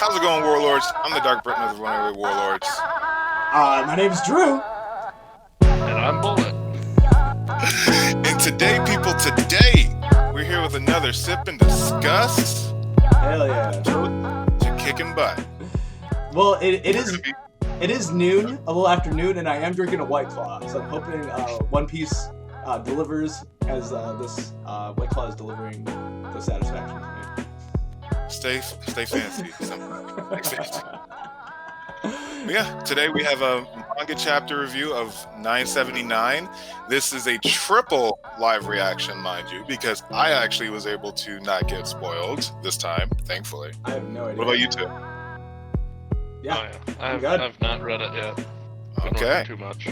How's it going, Warlords? I'm the DarkBriton of the Runaway Warlords. My name's Drew. And I'm Bullet. And today, we're here with another Sip and Discuss. Hell yeah. To kicking butt. Well, it is noon, a little after noon, and I am drinking a White Claw. So I'm hoping One Piece delivers as this White Claw is delivering the satisfaction to me. Stay fancy. Yeah, today we have a manga chapter review of 979. This is a triple live reaction, mind you, because I actually was able to not get spoiled this time, thankfully. I have no idea. What about you two? Yeah, I've not read it yet. Okay. Too much.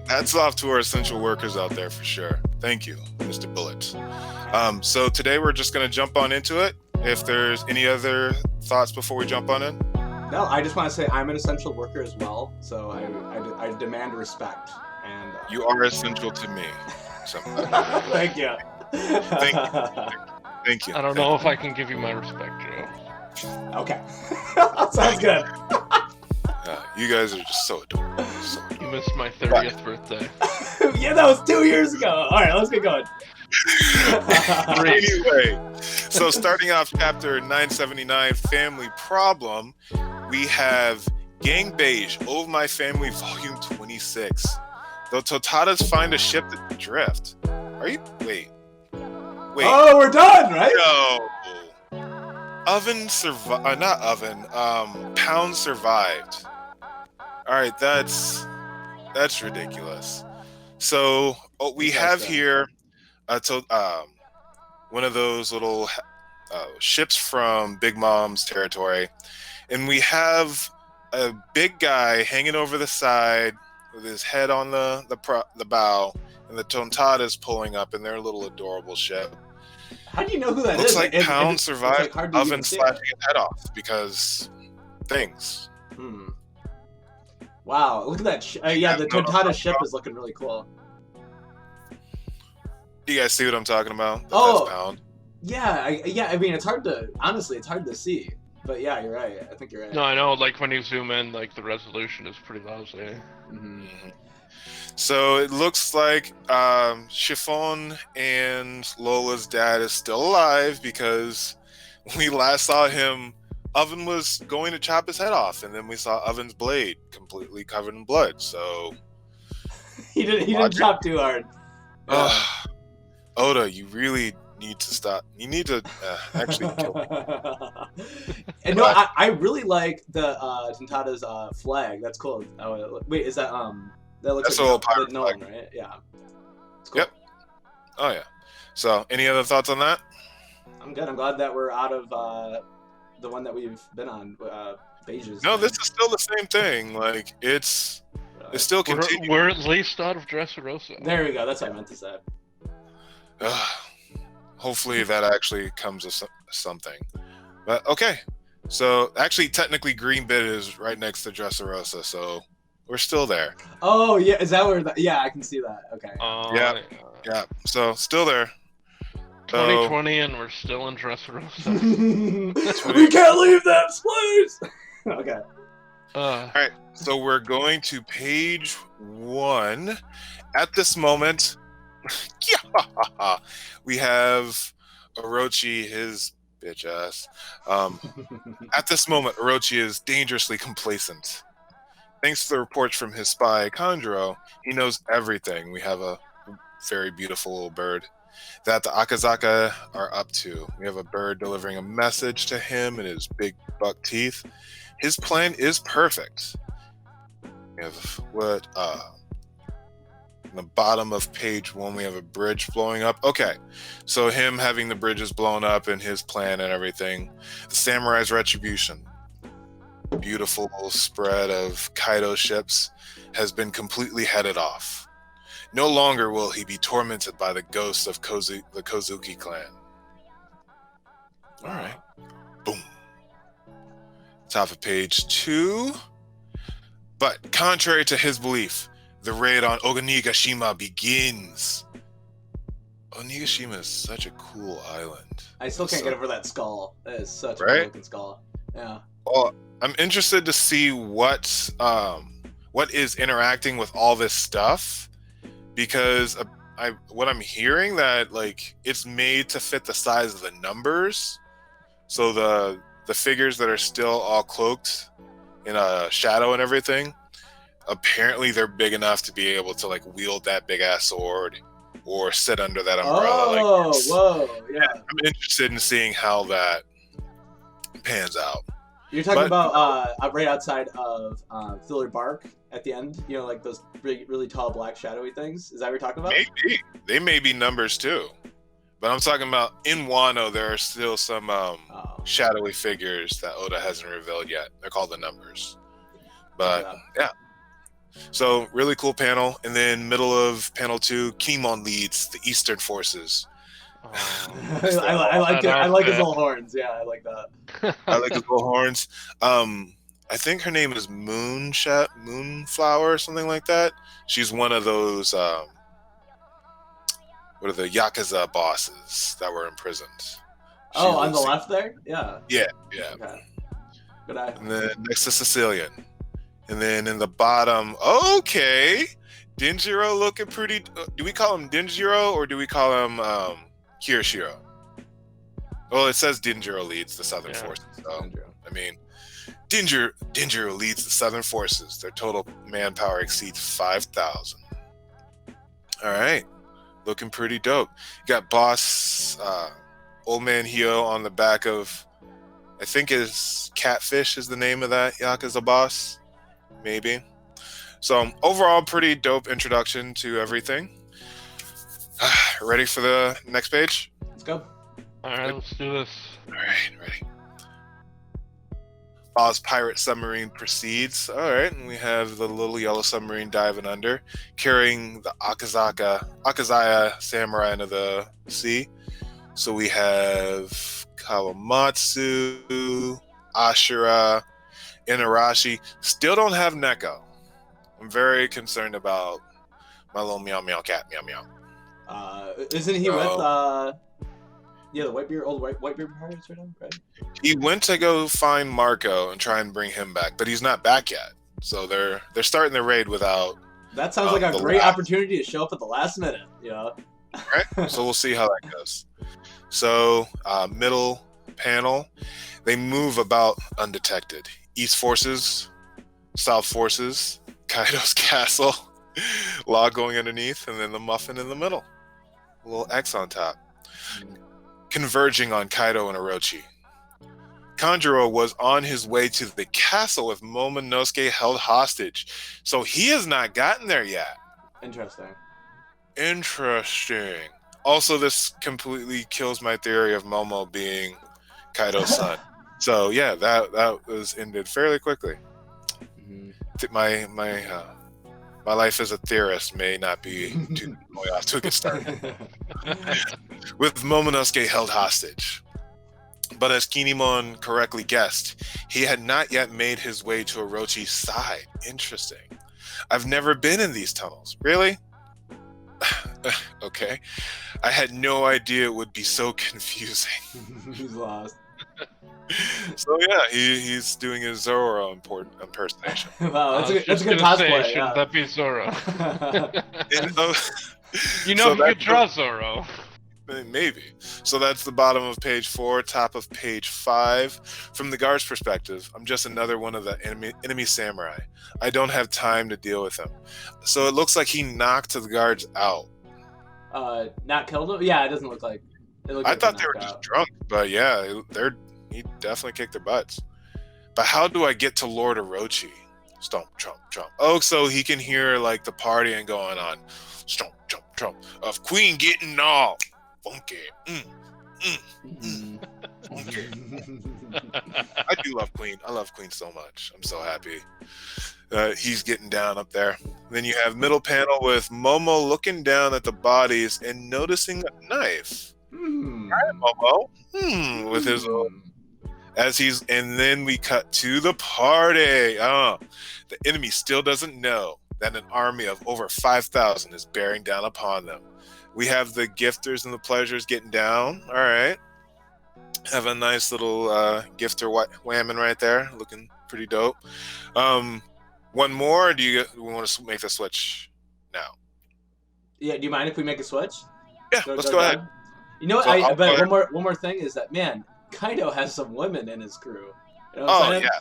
Hats off to our essential workers out there for sure. Thank you, Mr. Bullet. So today we're just going to jump on into it. If there's any other thoughts before we jump on in? No, I just want to say I'm an essential worker as well, so I demand respect. And you are essential to me. So. Thank you. Thank you. I don't know if I can give you my respect, Joe. Okay. Sounds good. You guys are just so adorable. You missed my 30th birthday. Yeah, that was 2 years ago. All right, let's get going. Anyway, so starting off chapter 979, Family Problem, we have Gang Beige, Oh My Family, Volume 26. The Totadas find a ship adrift. Are you? Wait. Oh, we're done, right? No. Oven survived. Not Oven. Pound survived. All right, that's ridiculous. So we have here one of those little ships from Big Mom's territory, and we have a big guy hanging over the side with his head on the bow, and the Tontadas pulling up in their little adorable ship. How do you know who that Looks is? like Pound survived like Oven slashing his head off because things. Wow, look at that. The Tontada ship is looking really cool. Do you guys see what I'm talking about? That's Pound. Yeah, I mean, it's hard to see. But yeah, you're right. I think you're right. No, I know, like, when you zoom in, like, the resolution is pretty lousy. Mm-hmm. So it looks like Chiffon and Lola's dad is still alive because we last saw him. Oven was going to chop his head off, and then we saw Oven's blade completely covered in blood. So he didn't chop too hard. Oda, you really need to stop. You need to actually kill me. And no, I really like the Tontada's flag. That's cool. Wait, is that that looks like the Nolan, right? Yeah. It's cool. Yep. Oh yeah. So, any other thoughts on that? I'm good. I'm glad that we're out of the one that we've been on, Beiges. No, this is still the same thing. Like it's still continuing. We're at least out of Dressrosa. There we go. That's what I meant to say. Hopefully that actually comes to something. But okay. So actually, technically, Green Bit is right next to Dressrosa, so we're still there. Oh yeah, is that where? Yeah, I can see that. Okay. Yeah. So still there. 2020 and we're still in Dressrosa. We can't leave that place. Okay. All right. So we're going to page 1. At this moment, we have Orochi, his bitch ass. At this moment, Orochi is dangerously complacent. Thanks to the reports from his spy, Kandro, he knows everything. We have a very beautiful little bird that the Akazaka are up to. We have a bird delivering a message to him in his big buck teeth. His plan is perfect. We have in the bottom of page 1, we have a bridge blowing up. Okay, so him having the bridges blown up and his plan and everything. The Samurai's Retribution. Beautiful spread of Kaido ships has been completely headed off. No longer will he be tormented by the ghosts of the Kozuki clan. All right. Boom. Top of page 2. But contrary to his belief, the raid on Oganigashima begins. Onigashima is such a cool island. I still can't get over that skull. That is such a Right? cool looking skull. Yeah. Well, I'm interested to see what is interacting with all this stuff, because what I'm hearing that like it's made to fit the size of the numbers. So the figures that are still all cloaked in a shadow and everything, apparently they're big enough to be able to like wield that big ass sword or sit under that umbrella. Oh, like whoa, yeah. I'm interested in seeing how that pans out. You're talking about right outside of Filler Bark at the end. You know, like those really tall black shadowy things. Is that what you're talking about? Maybe they may be numbers too, but I'm talking about in Wano. There are still some shadowy figures that Oda hasn't revealed yet. They're called the numbers. But yeah. So really cool panel, and then middle of panel 2, Kinemon leads the Eastern forces. I like his little horns. Yeah, I like that. I like his little horns. I think her name is Moonflower or something like that. She's one of those what are the Yakuza bosses that were imprisoned. On the left there? Yeah. Yeah. Okay. Good eye. And then next to Sicilian. And then in the bottom, okay, Denjiro looking pretty. Do we call him Denjiro or do we call him Kirishiro? Well, it says Denjiro leads the Southern Forces. So, I mean, Denjiro leads the Southern Forces. Their total manpower exceeds 5,000. All right, looking pretty dope. You got boss Old Man Hyo on the back of, I think his Catfish is the name of that Yakuza boss. Maybe. So overall, pretty dope introduction to everything. Ready for the next page? Let's go. All right, let's do this. All right, ready. Ball's pirate submarine proceeds. All right, and we have the little yellow submarine diving under, carrying the Akazaya samurai into the sea. So we have Kawamatsu, Ashura, Inarashi. Still don't have Neko. I'm very concerned about my little meow meow cat meow meow. Isn't he with the old Whitebeard pirates right now? Right. He went to go find Marco and try and bring him back, but he's not back yet. So they're starting the raid without. That sounds like a great opportunity to show up at the last minute. You know. Right. So we'll see how that goes. So middle panel, they move about undetected. East forces, South forces, Kaido's castle, log going underneath, and then the muffin in the middle. A little X on top. Converging on Kaido and Orochi. Kanjuro was on his way to the castle with Momonosuke held hostage, so he has not gotten there yet. Interesting. Also, this completely kills my theory of Momo being Kaido's son. So yeah, that was ended fairly quickly. My life as a theorist may not be too off to a good start. With Momonosuke held hostage. But as Kinemon correctly guessed, he had not yet made his way to Orochi's side. Interesting. I've never been in these tunnels. Really? Okay. I had no idea it would be so confusing. He's lost. So yeah, he's doing his Zoro impersonation. Wow, that's a good cosplay. Shouldn't that be Zoro? You So know, you could draw Zoro. Maybe. So that's the bottom of page 4, top of page 5. From the guard's perspective, I'm just another one of the enemy samurai. I don't have time to deal with him. So it looks like he knocked the guards out. Not killed him? Yeah, it doesn't look like. I thought they were just drunk, but yeah, he definitely kicked their butts. But how do I get to Lord Orochi? Stomp, trump, trump. Oh, so he can hear like the partying going on. Stomp, trump, trump. Of Queen getting all funky. Funky. I do love Queen. I love Queen so much. I'm so happy. He's getting down up there. Then you have middle panel with Momo looking down at the bodies and noticing a knife. Right, Momo. With his own. And then we cut to the party. The enemy still doesn't know. that an army of over 5,000 is bearing down upon them. We have the gifters and the pleasures getting down. All right. Have a nice little gifter whammon right there, looking pretty dope. One more, or do you want to make the switch now? Yeah, do you mind if we make a switch? Yeah, let's go ahead. You know what? So but one more thing is that, man, Kaido has some women in his crew. You know what I'm saying? Yeah.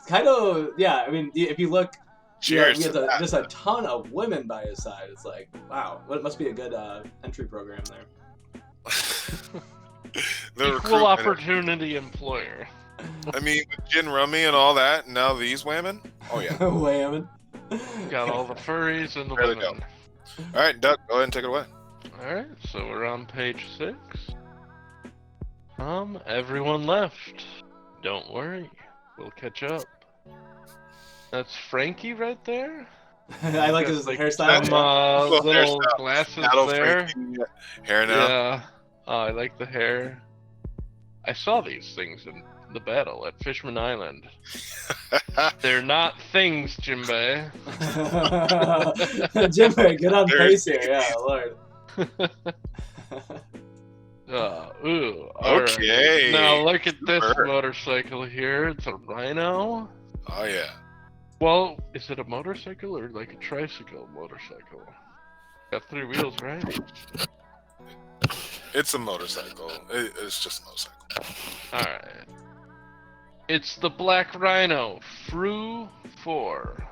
Kaido, yeah. I mean, if you look, Cheers. He has just a ton of women by his side. It's like, wow, it must be a good entry program there. Equal opportunity employer. I mean, with Gin Rummy and all that, and now these women. Oh yeah. Whammon. Got all the furries and the Really women. All right, Doug, go ahead and take it away. All right, so we're on page 6. Everyone left. Don't worry, we'll catch up. That's Frankie right there. I like his hairstyle. Some little glasses there. Hair now. Yeah. Oh, I like the hair. I saw these things in the battle at Fishman Island. They're not things, Jinbei. Jinbei, get on pace here. Yeah, Lord. Ooh. Okay. Right. Now look at this motorcycle here. It's a Rhino. Oh yeah. Well, is it a motorcycle or like a tricycle motorcycle? Got 3 wheels, right? It's a motorcycle. It's just a motorcycle. Alright. It's the Black Rhino, Fru 4.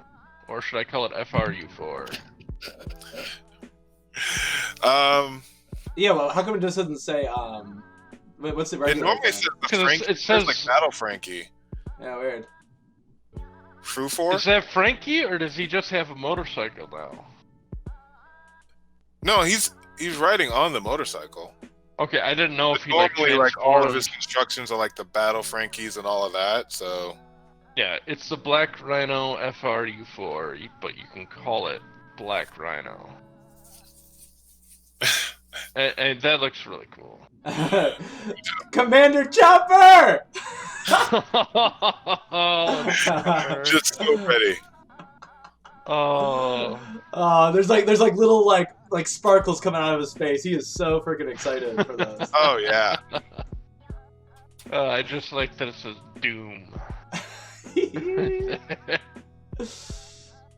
Or should I call it FRU4? Yeah, well, how come it just doesn't say, what's the regular? It normally says the Frankie. It says like Battle Frankie. Yeah, weird. Fru 4? Is that Frankie, or does he just have a motorcycle now? No, he's riding on the motorcycle. Okay, I didn't know if he normally like all of his constructions are like the Battle Frankies and all of that, so... Yeah, it's the Black Rhino FRU4, but you can call it Black Rhino. and that looks really cool. Commander Chopper! Just so ready. Oh. There's like little like sparkles coming out of his face. He is so freaking excited for this. Oh yeah. I just like that it says Doom.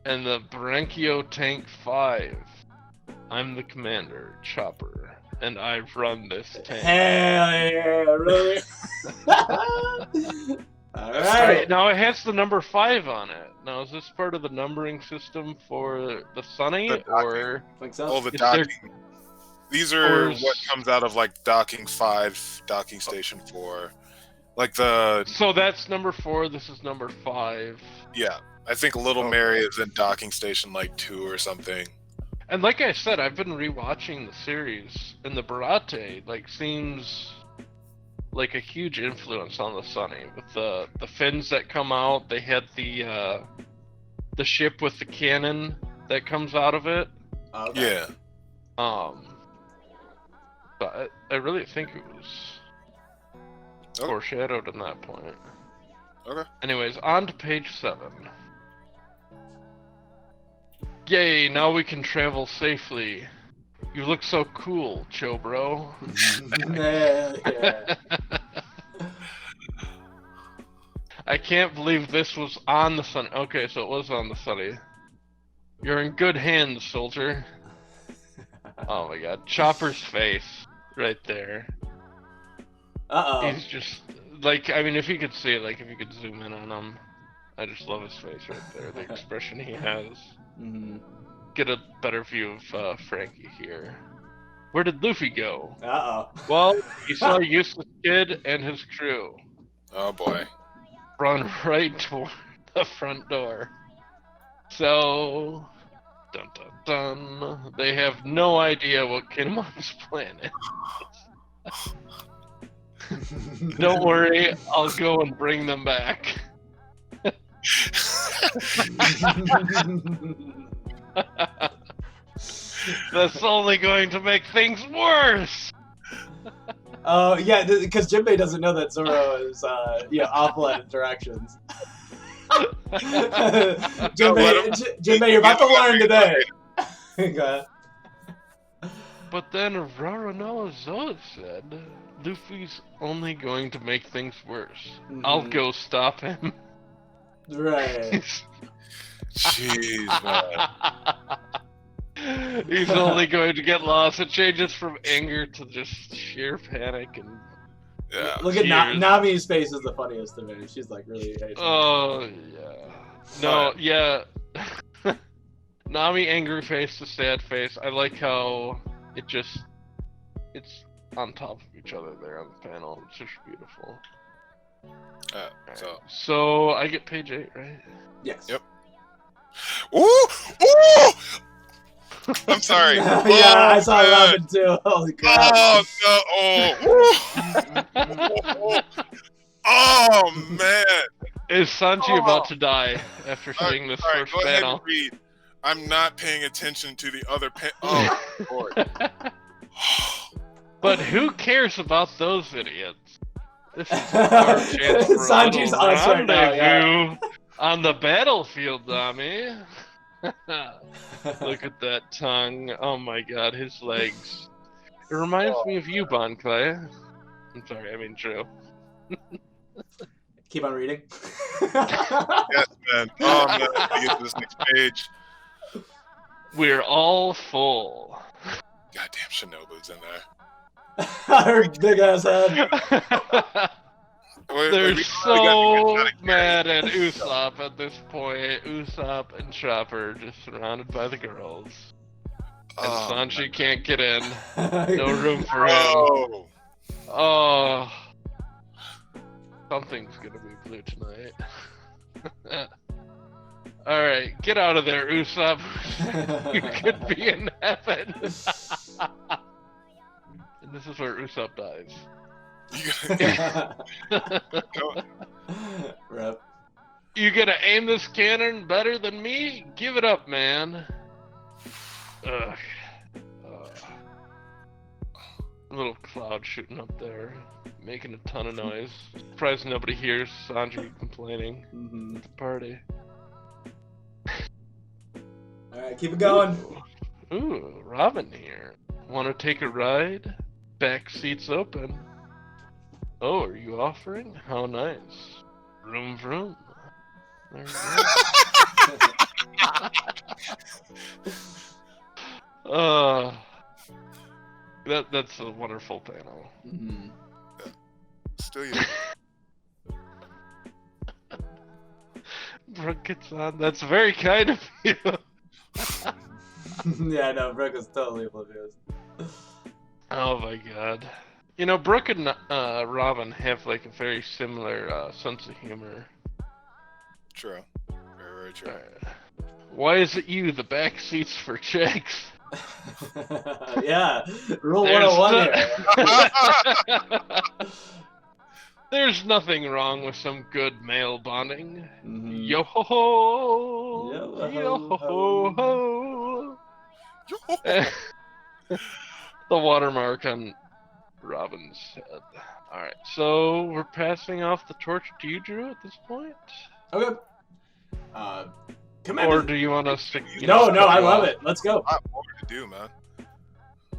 And the Branchio Tank 5. I'm the commander, Chopper, and I run this tank. Hell yeah, really? Alright. Now it has the number 5 on it. Now is this part of the numbering system for the Sunny, or? I think so. Oh, the docking. These are what comes out of like docking 5, docking station 4. Like the... So that's number 4, this is number 5. Yeah, I think Little Mary is in docking station like 2 or something. And like I said, I've been rewatching the series, and the Barate like seems like a huge influence on the Sunny. With the fins that come out, they had the ship with the cannon that comes out of it. Yeah. But I really think it was foreshadowed in that point. Okay. Anyways, on to page 7. Yay, now we can travel safely. You look so cool, Chobro. Yeah. I can't believe this was on the Sunny. Okay, so it was on the Sunny. You're in good hands, soldier. Oh my god. Chopper's face right there. Uh-oh. He's just, like, I mean, if you could see it, like, if you could zoom in on him, I just love his face right there, the expression he has. Get a better view of Frankie here. Where did Luffy go? Uh-oh. Well, he saw a useless kid and his crew. Oh boy. Run right toward the front door. So, dun dun dun, they have no idea what Kinemon's plan is. Don't worry, I'll go and bring them back. That's only going to make things worse. Oh yeah, because Jinbei doesn't know that Zoro is awful at interactions. Jinbei, you're about to learn today. Go ahead. But then Roronoa Zoa said, Luffy's only going to make things worse. I'll go stop him. Right. Jeez, man. He's only going to get lost. It changes from anger to just sheer panic and Yeah. Look at Nami's face is the funniest to me. She's like really. Oh yeah. No, yeah. Nami angry face to sad face. I like how it's on top of each other there on the panel. It's just beautiful. So I get page 8, right? Yes. Yep. Ooh! Ooh! I'm sorry. Yeah, I saw Robin too. Holy crap. Oh no! Oh, oh man! Is Sanji about to die after seeing this first go panel? ahead and read. I'm not paying attention to the other Oh, Lord. But who cares about those idiots? This is our chance for Sanji's a little us right now, rendezvous on the battlefield, Nami. Look at that tongue. Oh my god, his legs. It reminds me of you, Bon Clay. I'm sorry, I mean Drew. Keep on reading. Yes, man. Oh man, I get to this next page. We're all full. Goddamn, Shinobu's in there. Her big ass head. They're so mad at Usopp at this point. Usopp and Chopper just surrounded by the girls. And Sanji can't get in. No room for him. Oh. Something's gonna be blue tonight. Alright, get out of there, Usopp. You could be in heaven. And this is where Usopp dies. Rep. You gonna aim this cannon better than me? Give it up, man. Ugh. Little cloud shooting up there, making a ton of noise. Surprised nobody hears Sanji complaining at the party. Alright, keep it going. Ooh, Robin here. Wanna take a ride? Back seat's open. Oh, are you offering? How nice. Vroom vroom. There you go. That's a wonderful panel. Still you. Brooke gets on. That's very kind of you. Yeah, no, Brooke is totally oblivious. Oh my god. You know, Brooke and Robin have like a very similar sense of humor. True. Very, very true. Why is it you, the back seats for chicks? Yeah, rule 101 here. There's nothing wrong with some good male bonding. Yo ho ho! Yo ho ho! The watermark on Robin's head. Alright, so we're passing off the torch to you, Drew, at this point? Okay. Or do you want us to... No, I love it. Let's go. A lot more to do, man.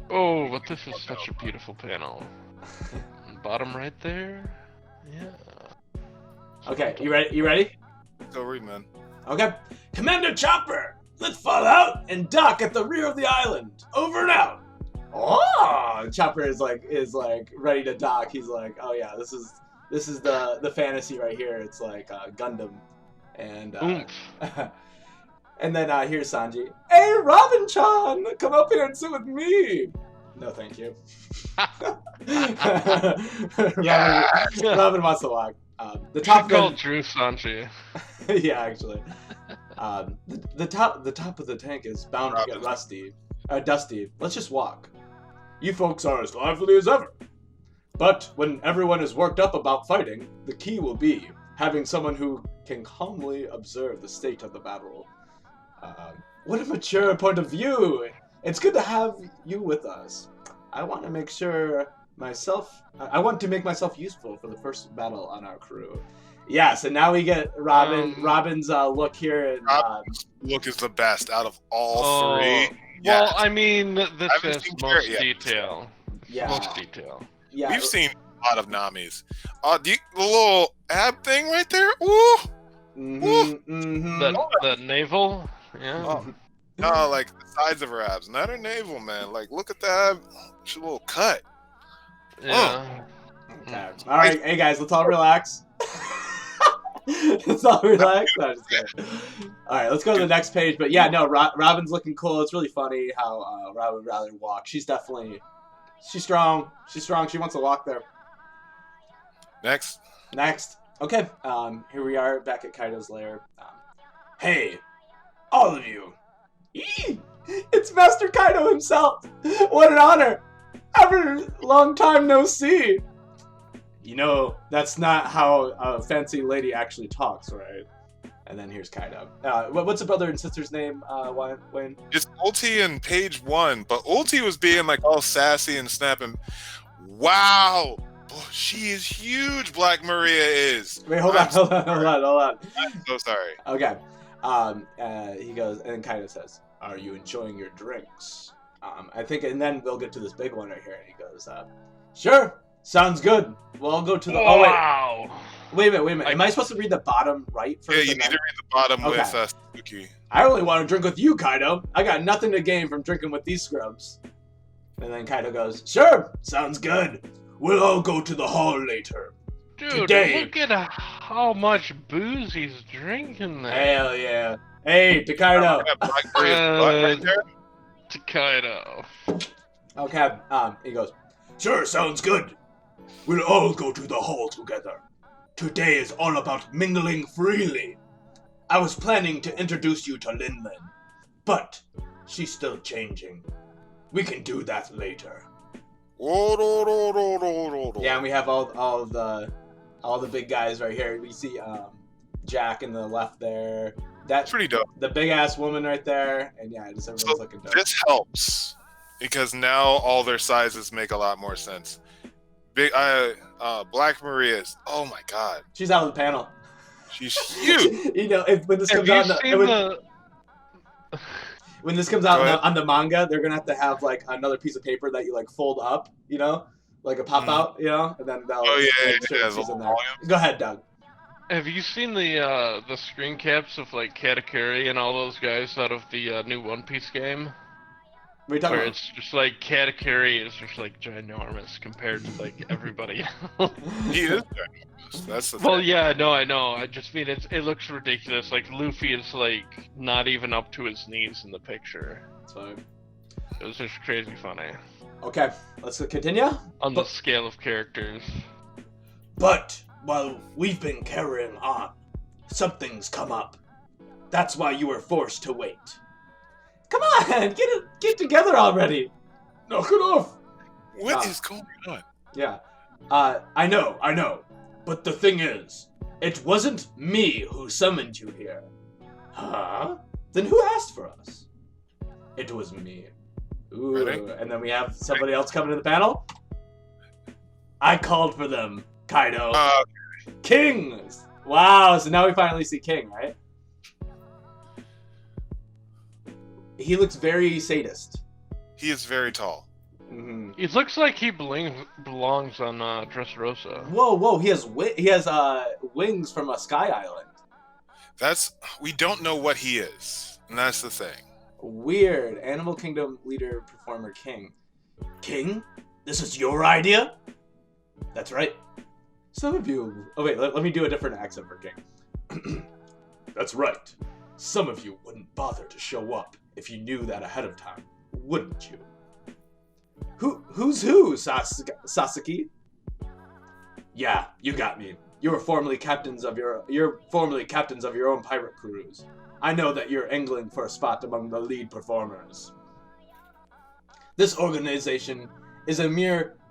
Oh, but this is such a beautiful panel. Bottom right there? Yeah. Okay, you ready? You ready? Go read, man. Okay. Commander Chopper, let's fall out and dock at the rear of the island. Over and out. Oh, Chopper is like ready to dock. He's like, oh yeah, this is the fantasy right here. It's like Gundam, and and then here's Sanji. Hey, Robin-chan, come up here and sit with me. No, thank you. Robin wants to walk. The top called Drew Sanji. Yeah, actually. The top of the tank is bound to get dusty. Let's just walk. You folks are as lively as ever. But when everyone is worked up about fighting, the key will be having someone who can calmly observe the state of the battle. What a mature point of view! It's good to have you with us. I want to make myself useful for the first battle on our crew. Yes, and now we get Robin's look here, and Robin's look is the best out of all three. Well, Yes. I mean, this haven't has seen most Carrot yet. detail. yeah, Most detail. yeah. We've seen a lot of Nami's. The little ab thing right there. Ooh. The navel. Yeah. Oh. No, like the sides of her abs, not her navel, man. Like, look at that. She's a little cut. Yeah. Okay. All right, hey guys, let's all relax. Let's all relax. No, just kidding. All right, let's go to the next page. But yeah, no, Robin's looking cool. It's really funny how Robin would rather walk. She's strong. She's strong. She wants to walk there. Next. Okay. Here we are back at Kaido's lair. Hey, all of you. Eee! It's Master Kaido himself. What an honor. After a long time no see. You know, that's not how a fancy lady actually talks, right? And then here's Kaido. What's the brother and sister's name, Wayne? It's Ulti in page 1, but Ulti was being like all sassy and snapping. Wow, she is huge. Black Maria is. Wait, hold on. I'm so sorry. Okay. He goes, and Kaido says, "Are you enjoying your drinks?" I think, and then we'll get to this big one right here. And he goes, "Sure, sounds good. Well, I'll go to the." Wow. Oh wait a minute. Am I supposed to read the bottom right first? Yeah, you need to read the bottom Okay. with Suzuki. I only want to drink with you, Kaido. I got nothing to gain from drinking with these scrubs. And then Kaido goes, "Sure, sounds good. We'll all go to the hall later." Dude, Today. look at how much booze he's drinking there. Hell yeah. Hey, to Kaido. Black Maria's butt right there. To Kaido. Okay, he goes, "Sure, sounds good. We'll all go to the hall together. Today is all about mingling freely. I was planning to introduce you to Lin Lin, but she's still changing. We can do that later." Yeah, and we have all the big guys right here. We see Jack in the left there. That's pretty dope. The big ass woman right there, and yeah, just everyone's looking dope. This helps because now all their sizes make a lot more sense. Big Black Maria's. Oh my god, she's out of the panel. she's huge. You know, when this comes out, when this comes out on the manga, they're gonna have to have like another piece of paper that you like fold up, you know, like a pop out, you know, and then they'll. She's in there. Go ahead, Doug. Have you seen the screen caps of like Katakuri and all those guys out of the new One Piece game? What are you talking Where about? it's just like Katakuri is just like ginormous compared to like everybody else. He is ginormous. That's the Well, thing. yeah, no, I know. I just mean it looks ridiculous. Like Luffy is like not even up to his knees in the picture. That's fine. It was just crazy funny Okay, let's continue. on the scale of characters. But while we've been carrying on, something's come up. That's why you were forced to wait. Come on, get together already. Knock it off. What is going on? Yeah. I know. But the thing is, it wasn't me who summoned you here. Huh? Then who asked for us? It was me. Ooh, Really? and then we have somebody else coming to the panel. I called for them, Kaido. Kings! Wow, so now we finally see King, right? He looks very sadist. He is very tall. Mm-hmm. It looks like he belongs on Dressrosa. Whoa! He has wings from a sky island. We don't know what he is, and that's the thing. Weird. Animal Kingdom leader performer King. King? This is your idea? That's right. Some of you... Oh wait, let me do a different accent for King. That's right. Some of you wouldn't bother to show up if you knew that ahead of time, wouldn't you? Who's who, Sasaki? Yeah, you got me. You're formerly captains of your own pirate crews. I know that you're angling for a spot among the lead performers. This organization is a meritocracy.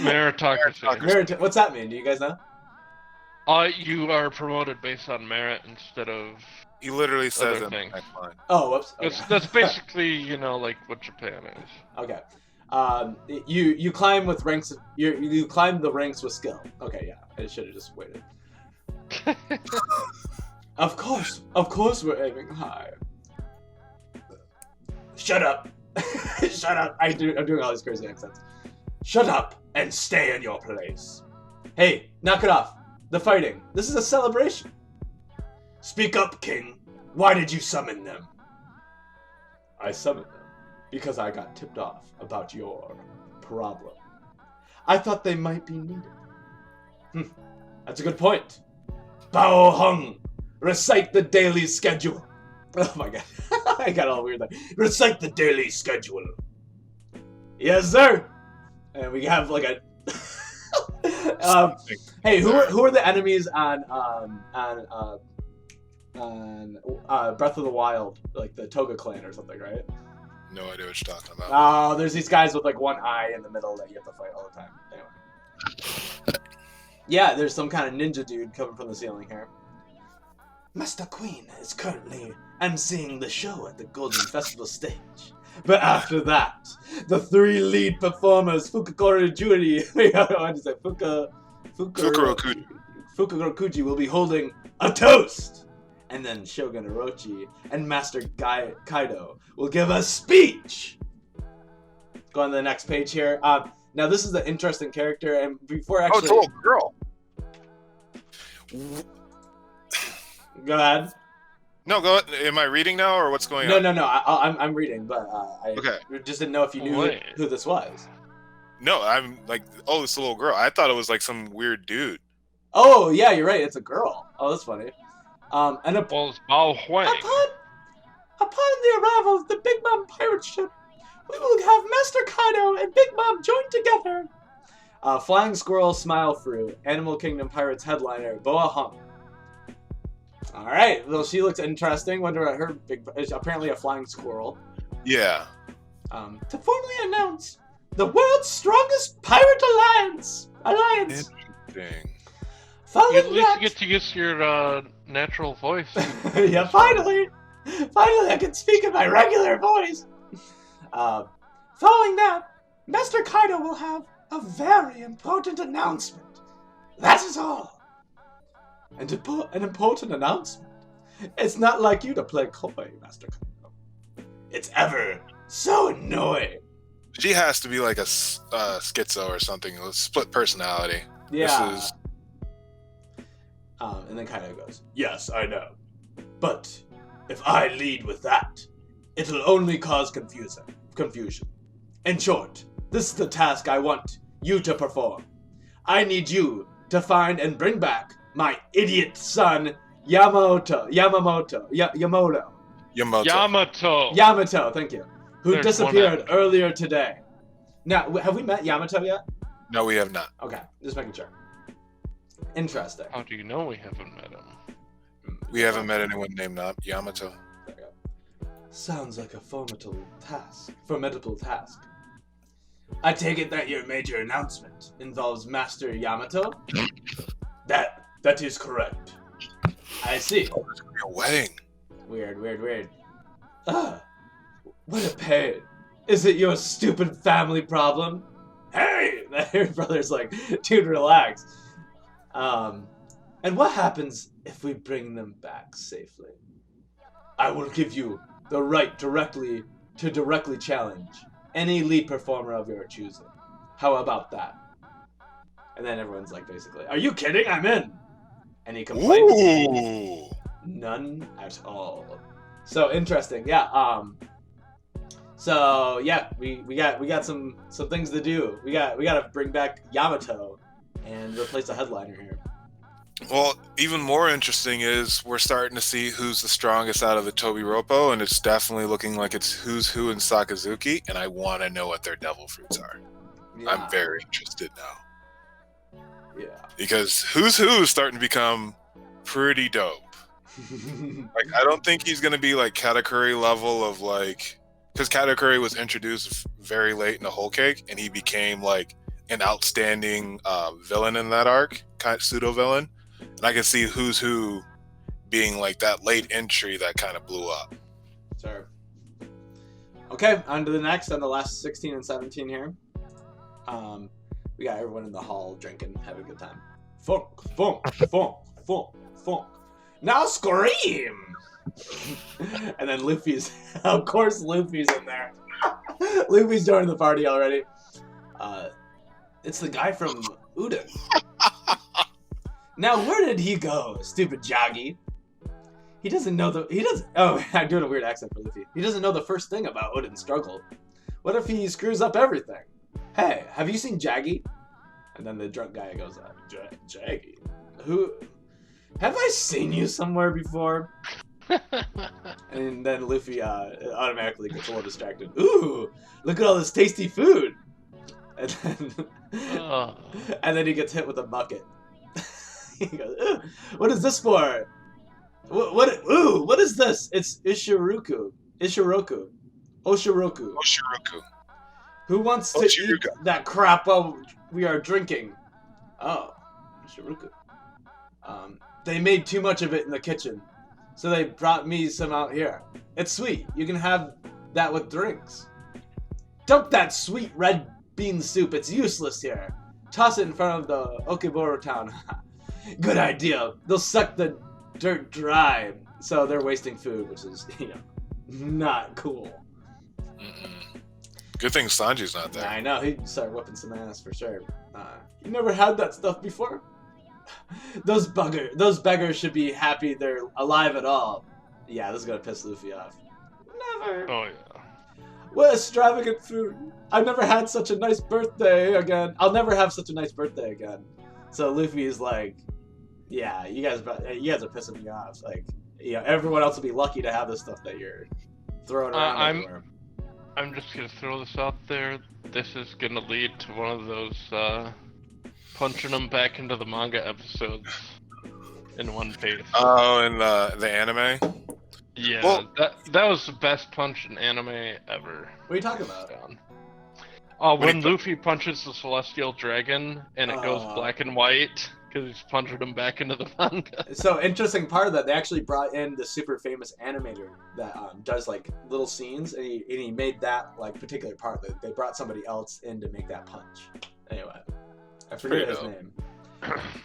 Meritocracy. What's that mean? Do you guys know? You are promoted based on merit instead of. He literally says Other in the things. next line. Oh, whoops. Okay. That's basically, like what Japan is. Okay. You climb with ranks. You climb the ranks with skill. Okay, yeah, I should have just waited. Of course, we're aiming high. Shut up, shut up. I'm doing all these crazy accents. Shut up and stay in your place. Hey, knock it off. The fighting. This is a celebration. Speak up, King. Why did you summon them? I summoned them because I got tipped off about your problem. I thought they might be needed. That's a good point. Bao Hung, recite the daily schedule. Oh my god, I got all weird there. Recite the daily schedule. Yes, sir. And we have like a. Hey, who are the enemies on Breath of the Wild, like the Toga clan or something, right? No idea what you're talking about. Oh, there's these guys with like one eye in the middle that you have to fight all the time. Anyway. Yeah, there's some kind of ninja dude coming from the ceiling here. Master Queen is currently emceeing the show at the Golden Festival stage. But after that, the 3 lead performers, Fukurokuji, Fukurokuji will be holding a toast. And then Shogun Orochi and Master Kaido will give a speech. Go on to the next page here. Now this is an interesting character, and before actually... Oh, it's a little girl. Go ahead. No, go ahead. Am I reading now, or what's going on? No. I'm reading, but I just didn't know if you knew who this was. No, I'm like, oh, it's a little girl. I thought it was like some weird dude. Oh, yeah, you're right. It's a girl. Oh, that's funny. And it's Bao Huang. Upon the arrival of the Big Mom pirate ship, we will have Master Kaido and Big Mom joined together. Flying Squirrel Smile Fruit, Animal Kingdom Pirates headliner, Boa Hung. Alright, well, she looks interesting. Wonder what her is apparently a flying squirrel. Yeah. To formally announce the world's strongest pirate alliance. Interesting. At least you get to use your natural voice. Yeah, finally I can speak in my regular voice. Following that, Master Kaido will have a very important announcement. That is all. And an important announcement. It's not like you to play coy, Master Kaido. It's ever so annoying. She has to be like a schizo or something, a split personality. Yeah. This is... and then Kaido goes, yes, I know. But if I lead with that, it'll only cause confusion. In short, this is the task I want you to perform. I need you to find and bring back my idiot son, Yamato, thank you. Who disappeared earlier today. Now, have we met Yamato yet? No, we have not. Okay, just making sure. Interesting. How do you know we haven't met him? We haven't met anyone named Yamato. There we go. Sounds like a formidable task. I take it that your major announcement involves Master Yamato? That is correct. I see. Oh, there's gonna be a wedding. Weird. What a pain. Is it your stupid family problem? Hey! Your brother's like, dude, relax. And what happens if we bring them back safely? I will give you the right directly challenge any lead performer of your choosing. How about that? And then everyone's like, basically, are you kidding? I'm in. Any complaints? Ooh. None at all. So interesting, yeah. So yeah, we got some things to do. We got to bring back Yamato and replace the headliner here. Well, even more interesting is we're starting to see who's the strongest out of the Tobi Roppo, and it's definitely looking like it's who's who in Sakazuki, and I want to know what their devil fruits are. Yeah. I'm very interested now. Yeah. Because who's who is starting to become pretty dope. Like, I don't think he's going to be like Katakuri level of like... Because Katakuri was introduced very late in the Whole Cake, and he became like an outstanding villain in that arc, kind of pseudo-villain. And I can see who's who being like that late entry that kind of blew up. Sure. Okay, on to the next, on the last 16 and 17 here. We got everyone in the hall drinking, having a good time. Funk, funk, funk, funk, funk. Now scream! And then Luffy's, of course Luffy's in there. Luffy's joining the party already. It's the guy from Udon. Now where did he go, stupid Jaggy? He doesn't know oh, I'm doing a weird accent for Luffy. He doesn't know the first thing about Udon's struggle. What if he screws up everything? Hey, have you seen Jaggy? And then the drunk guy goes, Jaggy? Who? Have I seen you somewhere before? And then Luffy automatically gets a little distracted. Ooh, look at all this tasty food. And then he gets hit with a bucket. He goes, what is this for? What is this? It's Ishiroku. Oshiroku. Who wants to eat that crap while we are drinking? Oh, Ishiroku. They made too much of it in the kitchen, so they brought me some out here. It's sweet. You can have that with drinks. Dump that sweet red bean soup. It's useless here. Toss it in front of the Okiboro town. Good idea. They'll suck the dirt dry, so they're wasting food, which is, not cool. Good thing Sanji's not there. I know, he'd start whipping some ass for sure. You never had that stuff before? Those beggars should be happy they're alive at all. Yeah, this is gonna piss Luffy off. Never. Oh yeah. What extravagant food. I've never had such a nice birthday again. I'll never have such a nice birthday again. So Luffy is like, yeah, you guys are pissing me off. Like, everyone else will be lucky to have this stuff that you're throwing around everywhere. I'm just gonna throw this out there. This is gonna lead to one of those punching them back into the manga episodes in one piece. Oh, in the anime? Yeah, well, that was the best punch in anime ever. What are you talking about? When Luffy punches the Celestial Dragon and it goes black and white because he's punching him back into the manga. So interesting part of that, they actually brought in the super famous animator that does like little scenes, and he made that like particular part. That they brought somebody else in to make that punch. Anyway, I forget his name.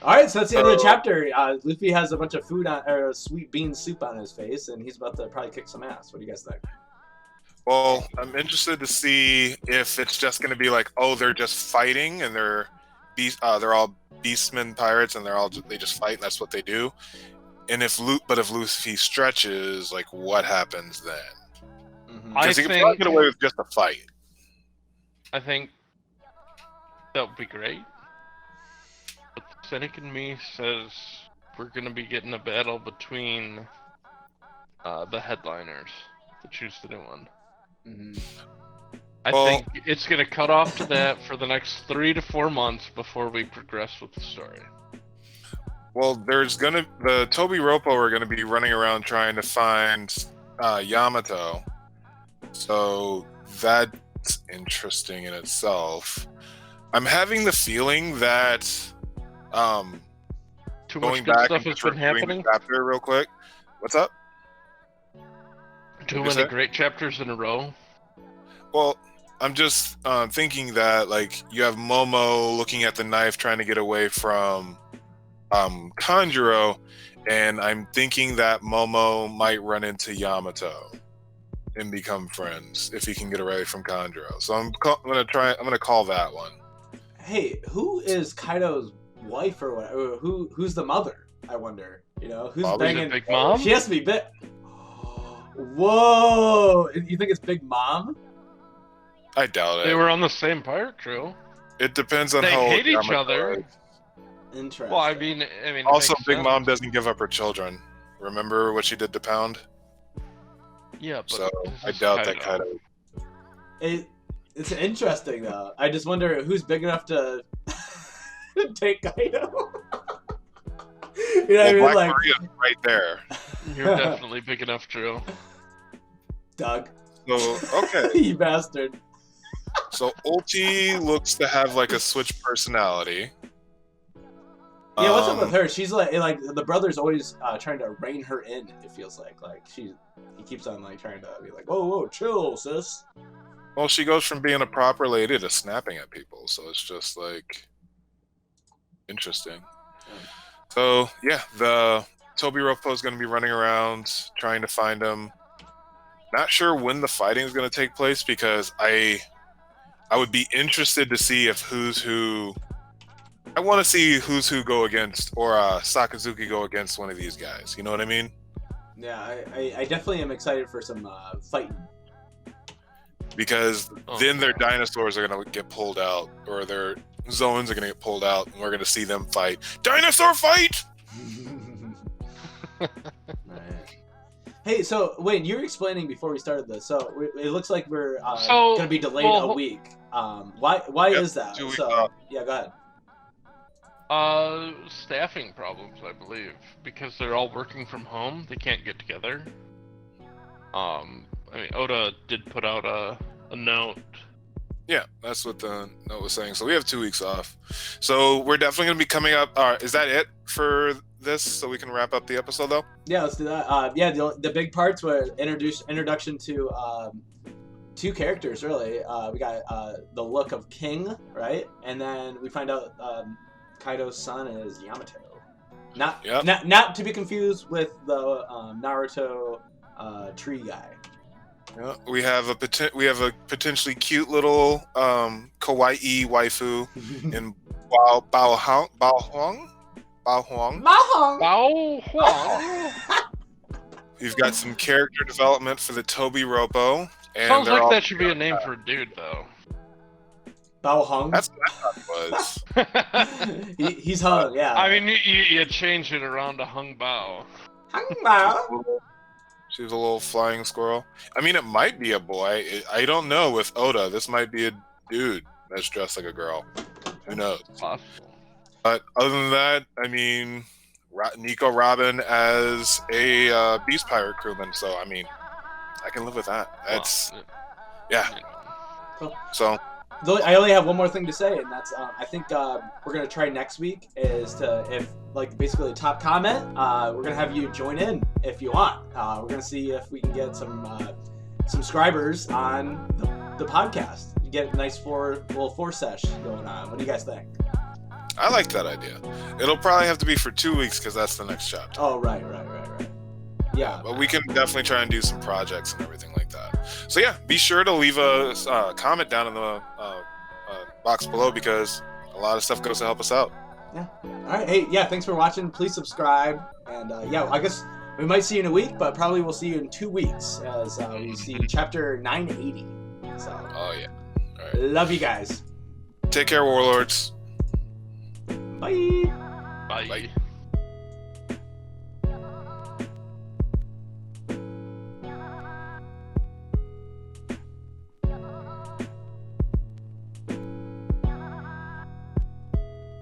All right, so that's the end of the chapter. Luffy has a bunch of food or sweet bean soup on his face, and he's about to probably kick some ass. What do you guys think? Well, I'm interested to see if it's just going to be like, oh, they're just fighting, and they're all beastmen pirates, and they just fight, and that's what they do. And if Luffy stretches, like, what happens then? Because he can probably get away with just a fight. I think that would be great. But the cynic in me says we're going to be getting a battle between the headliners to choose the new one. I think it's going to cut off to that for the next 3 to 4 months before we progress with the story. Well, the Toby Roppo are going to be running around trying to find Yamato. So that's interesting in itself. I'm having the feeling that too much good stuff has been happening. Chapter real quick. What's up? Too many great chapters in a row. Well, I'm just thinking that, like, you have Momo looking at the knife trying to get away from Kanjuro, and I'm thinking that Momo might run into Yamato and become friends if he can get away from Kanjuro. So I'm gonna call that one. Hey, who is Kaido's wife or whatever? Who's the mother? I wonder. Who's banging? Big Mom? She has to be big. Whoa! You think it's Big Mom? I doubt it. They were on the same pirate crew. It depends on they how hate old each other. Is. Interesting. Well, I mean, also, Big Mom doesn't give up her children. Remember what she did to Pound? Yeah, but so I doubt that Kaido. It's interesting though. I just wonder who's big enough to take Kaido. Black Maria's right there. You're definitely big enough, Drew. Doug. So okay. You bastard. So Ulti looks to have like a switch personality. Yeah, what's up with her? She's like the brother's always trying to rein her in. It feels like he keeps on like trying to be like, whoa, chill, sis. Well, she goes from being a proper lady to snapping at people, so it's just like interesting. So yeah, the Toby Ropo is going to be running around trying to find him. Not sure when the fighting is going to take place because I would be interested to see if who's who. I want to see who's who go against, or Sakazuki go against one of these guys. You know what I mean? Yeah, I definitely am excited for some fighting. Because then their dinosaurs are going to get pulled out, or their zones are going to get pulled out, and we're going to see them fight. Dinosaur fight! Hey, so wait, you were explaining before we started this. So it looks like we're going to be delayed a week. Why is that? So yeah, go ahead. Staffing problems, I believe, because they're all working from home. They can't get together. I mean, Oda did put out a note. Yeah, that's what the note was saying. So we have 2 weeks off. So we're definitely going to be coming up. Is that it for this? So we can wrap up the episode, though? Yeah, let's do that. Yeah, the big parts were introduction to 2 characters, really. We got the look of King, right? And then we find out Kaido's son is Yamato. Not to be confused with the Naruto tree guy. Yeah, we have a potentially cute little kawaii waifu in Bao Huang. We've got some character development for the Toby Ropo. And sounds like that should be a name for a dude, though. Bao Hung? That's what I thought it was. He's hung, yeah. I mean, you change it around to Hung Bao. Hung Bao? She's a little flying squirrel. I mean, it might be a boy. I don't know with Oda. This might be a dude that's dressed like a girl. Who knows? Possible. But other than that, I mean, Nico Robin as a Beast Pirate crewman. So, I mean, I can live with that. That's, yeah. Cool. So... I only have one more thing to say, and that's I think we're gonna try next week is to, if like basically a top comment, we're gonna have you join in if you want. We're gonna see if we can get some subscribers on the podcast. You get a nice little 4 sesh going on. What do you guys think? I like that idea. It'll probably have to be for 2 weeks because that's the next chapter. Oh, right. Yeah. But we can definitely try and do some projects and everything like that. So yeah, be sure to leave a comment down in the box below because a lot of stuff goes to help us out. Yeah. All right. Hey, yeah, thanks for watching. Please subscribe. And yeah, I guess we might see you in a week, but probably we'll see you in 2 weeks as we see chapter 980. So. Oh, yeah. All right. Love you guys. Take care, Warlords. Bye. Bye.